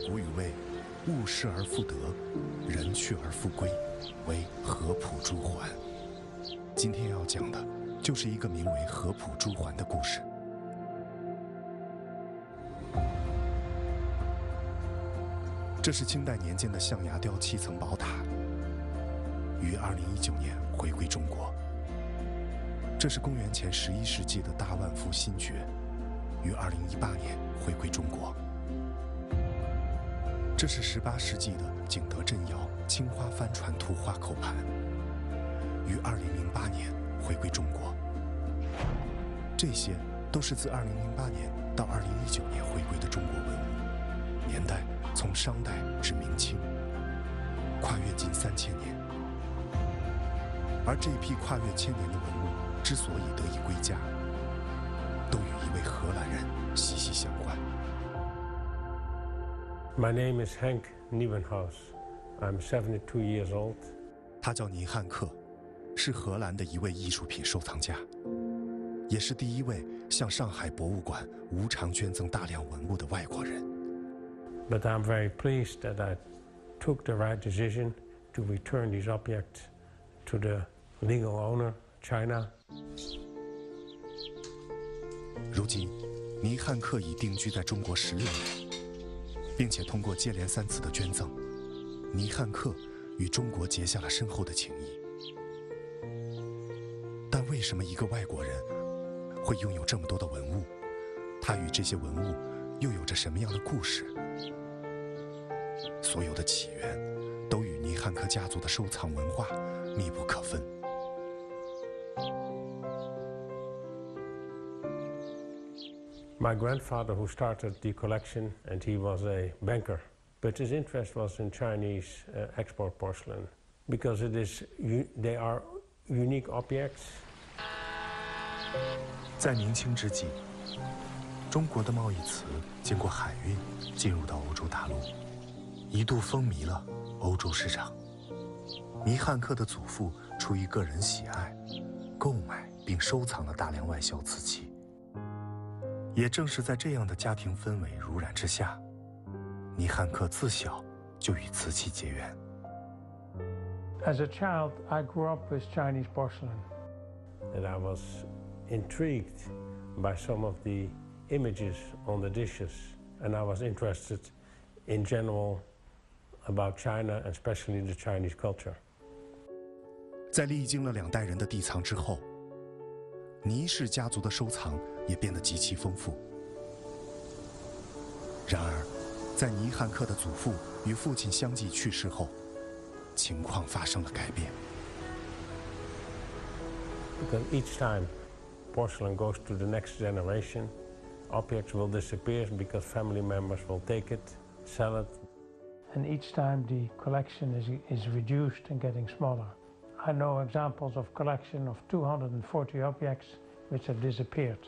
古语谓：“物失而复得，人去而复归，为合浦朱还。”今天要讲的就是一个名为合浦朱还的故事。这是清代年间的象牙雕7层宝塔，于2019年回归中国。这是公元前11世纪的大万福新爵，于2018年回归中国。这是18世纪的景德镇窑青花帆船图画扣盘，于2008年回归中国。这些都是自2008年到2019年回归的中国文物，年代从商代至明清，跨越近3000年。而这批跨越1000年的文物之所以得以归家，都与一位荷兰人息息相关。My name is Henk Nieuwenhuis. I'm 72 years old. 他叫尼汉克，是荷兰的一位艺术品收藏家，也是第一位向上海博物馆无偿捐赠大量文物的外国人。But I'm very pleased that I took the right decision to return these objects to the legal owner, China. 如今，尼汉克已定居在中国16年，并且通过接连3次的捐赠，尼汉克与中国结下了深厚的情谊。但为什么一个外国人会拥有这么多的文物？他与这些文物又有着什么样的故事？所有的起源都与尼汉克家族的收藏文化密不可分。My grandfather, who started the collection, and he was a banker, but his interest was in Chinese export porcelain because they are unique objects. 在明清之际，中国的贸易瓷经过海运进入到欧洲大陆，一度风靡了欧洲市场。尼汉克的祖父出于个人喜爱，购买并收藏了大量外销瓷器。也正是在这样的家庭氛围濡染之下，尼汉克自小就与瓷器结缘。As a child, I grew up with Chinese porcelain. And I was intrigued by some of the images on the dishes, and I was interested in general about China, and especially the Chinese culture. 在历经了2代人的地藏之后，尼氏家族的收藏也变得极其丰富。然而，在尼汉克的祖父与父亲相继去世后，情况发生了改变。Because each time porcelain goes to the next generation, objects will disappear because family members will take it, sell it. And each time the collection is reduced and getting smaller. I know examples of collection of 240 objects which have disappeared.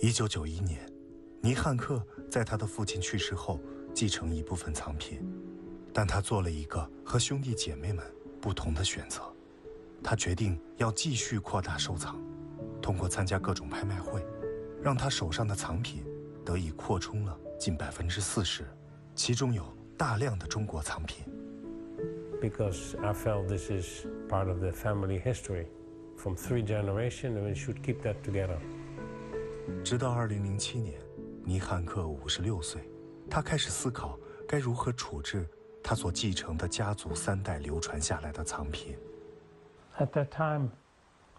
1991年，尼汉克在他的父亲去世后继承一部分藏品，但他做了一个和兄弟姐妹们不同的选择。他决定要继续扩大收藏，通过参加各种拍卖会，让他手上的藏品得以扩充了近40%，其中有大量的中国藏品。Because I felt this is part of the family history from 3 generations, and we should keep that together. 直到2007年，尼汉克56岁，他开始思考该如何处置他所继承的家族3代流传下来的藏品。At that time,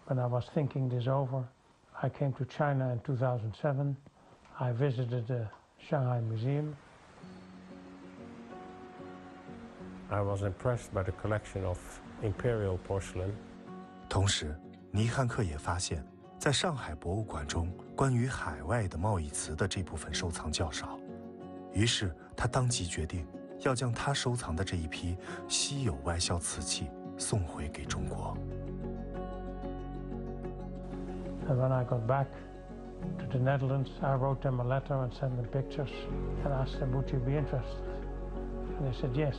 when I was thinking this over, I came to China in 2007. I visited the Shanghai Museum. I was impressed by the collection of imperial porcelain. 同时，尼汉克也发现，在上海博物馆中关于海外的贸易瓷的这部分收藏较少，于是他当即决定要将他收藏的这一批稀有外销瓷器送回给中国。And when I got back to the Netherlands, I wrote them a letter and sent them pictures and asked them, would you be interested? And they said yes.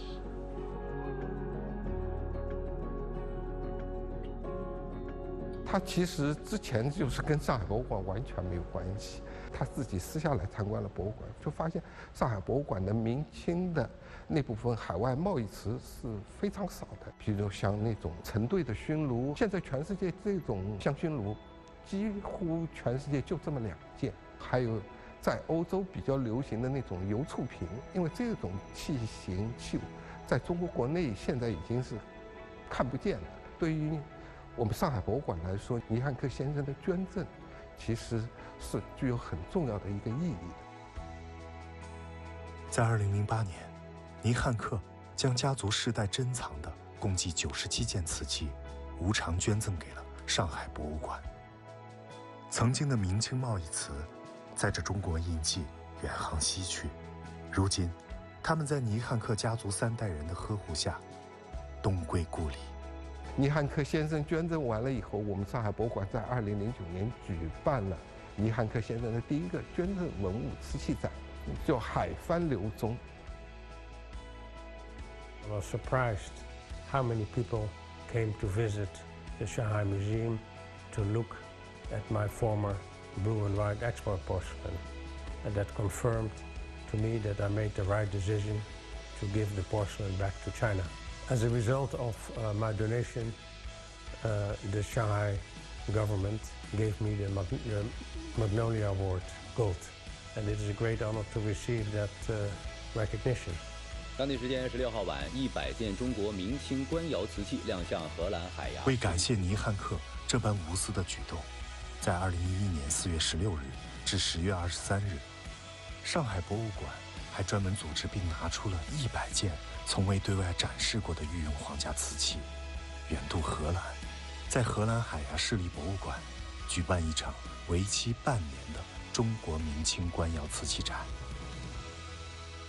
他他其实之前就是跟上海博物馆完全没有关系，他自己私下来参观了博物馆，就发现上海博物馆的明清的那部分海外贸易瓷是非常少的，比如像那种成对的熏炉，现在全世界这种香薰炉，几乎全世界就这么2件，还有在欧洲比较流行的那种油醋瓶，因为这种器型器物在中国国内现在已经是看不见了。对于我们上海博物馆来说，倪汉克先生的捐赠其实是具有很重要的一个意义的。在2008年，倪汉克将家族世代珍藏的共计97件瓷器无偿捐赠给了上海博物馆。曾经的明清贸易瓷载着中国印记远航西去，如今他们在倪汉克家族3代人的呵护下东归故里。倪汉克先生捐赠完了以后，我们上海博物馆在2009年举办了倪汉克先生的第一个捐赠文物瓷器展，叫海帆流宗。I was surprised how many people came to visit the Shanghai Museum to look at my former blue and white export porcelain, and that confirmed to me that I made the right decision to give the porcelain back to China. As a result of my donation, the Shanghai government gave me the Magnolia Award Gold, and it is a great honor to receive that recognition. 当地时间16号晚，100件中国明清官窑瓷器亮相荷兰海牙。为感谢倪汉克这般无私的举动，在2011年4月16日至10月23日，上海博物馆还专门组织并拿出了100件从未对外展示过的御用皇家瓷器，远渡荷兰，在荷兰海牙市立博物馆举办一场为期半年的中国明清官窑瓷器展。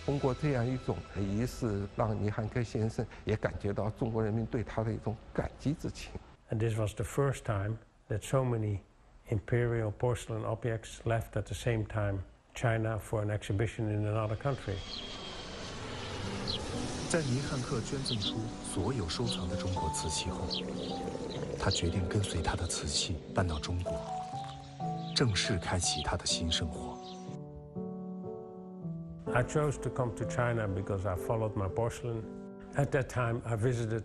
通过这样一种仪式，让倪汉克先生也感觉到中国人民对他的一种感激之情。And this was the first time that so many imperial porcelain objects left at the same time China for an exhibition in another country. 在倪汉克捐赠出所有收藏的中国瓷器后，他决定跟随他的瓷器搬到中国，正式开启他的新生活。I chose to come to China because I followed my porcelain. At that time, I visited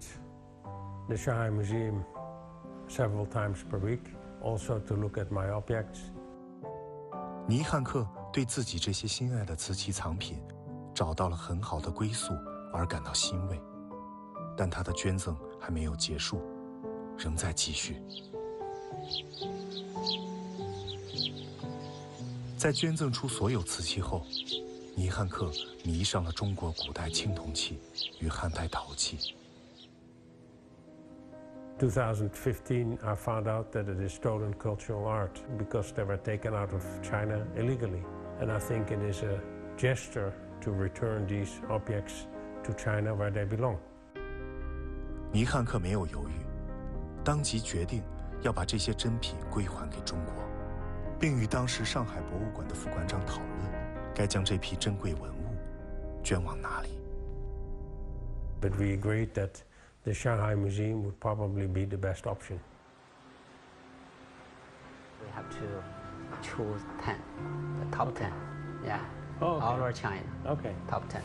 the Shanghai Museum several times per week, also to look at my objects. 倪汉克对自己这些心爱的瓷器藏品找到了很好的归宿而感到欣慰，但他的捐赠还没有结束，仍在继续。在捐赠出所有瓷器后，倪汉克迷上了中国古代青铜器与汉代陶器。2015, I found out that it is stolen cultural art because they were taken out of China illegally. And I think it is a gesture to return these objects to China where they belong. 倪汉克没有犹豫，当即决定要把这些珍品归还给中国，并与当时上海博物馆的副馆长讨论，该将这批珍贵文物捐往哪里。But we agreed that the Shanghai Museum would probably be the best option. We have to choose 10, the top 10. Yeah. Oh, okay. All over China. Okay. Top 10.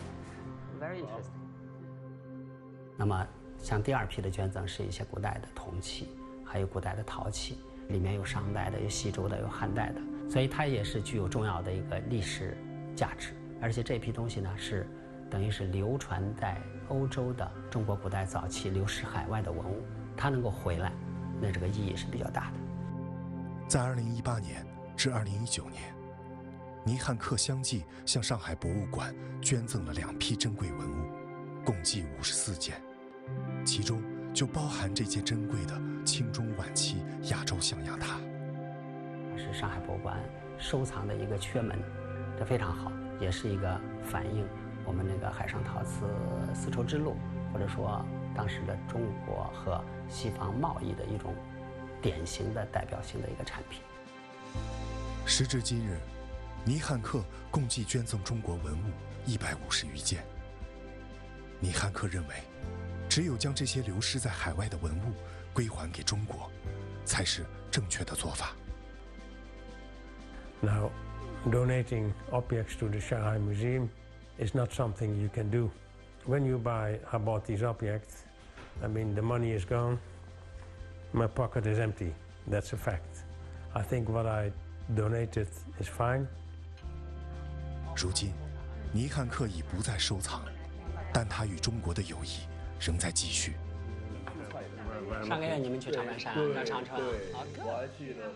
Very interesting. 那么，像第2批的捐赠是一些古代的铜器，还有古代的陶器，里面有商代的，有西周的，有汉代的，所以它也是具有重要的一个历史价值。而且这批东西呢，是等于是流传在欧洲的中国古代早期流失海外的文物，它能够回来，那这个意义是比较大的。在2018年至2019年，倪汉克相继向上海博物馆捐赠了2批珍贵文物，共计54件，其中就包含这件珍贵的清中晚期亚洲象牙塔。是上海博物馆收藏的一个缺门，这非常好，也是一个反映我们那个海上陶瓷丝绸之路，或者说当时的中国和西方贸易的一种典型的代表性的一个产品。时至今日，倪汉克共计捐赠中国文物150余件。倪汉克认为，只有将这些流失在海外的文物归还给中国，才是正确的做法。Now, donating objects to the Shanghai Museum is not something you can do. When you buy, I bought these objects, I mean, the money is gone, my pocket is empty. That's a fact. I think what I donated is fine. 如今，尼汉克已不再收藏，但他与中国的友谊仍在继续。上个月你们去长白山到长春，我还记得。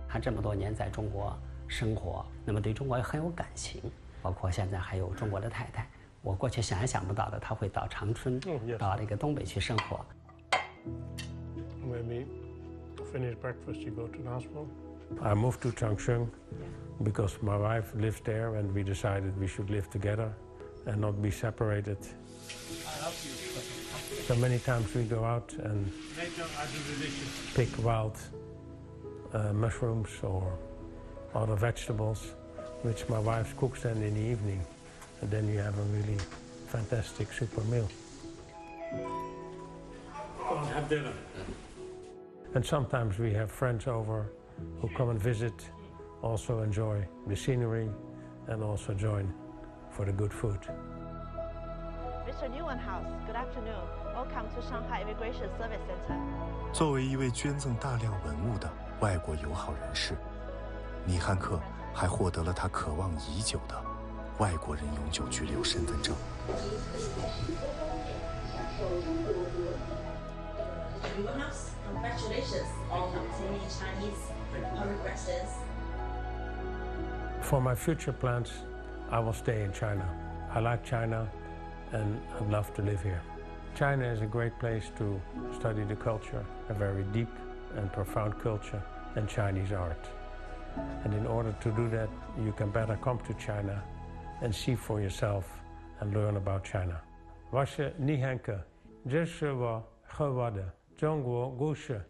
他这么多年在中国生活，那么对中国很有感情，包括现在还有中国的太太。我过去想也想不到的，他会到长春，到那个东北去生活。When we finish breakfast, you go to the hospital. I moved to Changchun because my wife lives there, and we decided we should live together and not be separated. So many times we go out and pick wild mushrooms or other vegetables, which my wife cooks then in the evening, and then you have a really fantastic super meal. Go and have dinner. And sometimes we have friends over who come and visit, also enjoy the scenery, and also join for the good food. Mr. Neuenhaus, good afternoon. Welcome to Shanghai Immigration Service Center. 作为一位捐赠大量文物的外国友好人士，尼汉克还获得了他渴望已久的外国人永久居留身份证。Neuenhaus, congratulations on obtaining Chinese permanent residence. For my future plans, I will stay in China. I like China, and I'd love to live here. China is a great place to study the culture, a very deep and profound culture, and Chinese art. And in order to do that, you can better come to China and see for yourself and learn about China. 我是尼汉克，这是我和我的中国故事。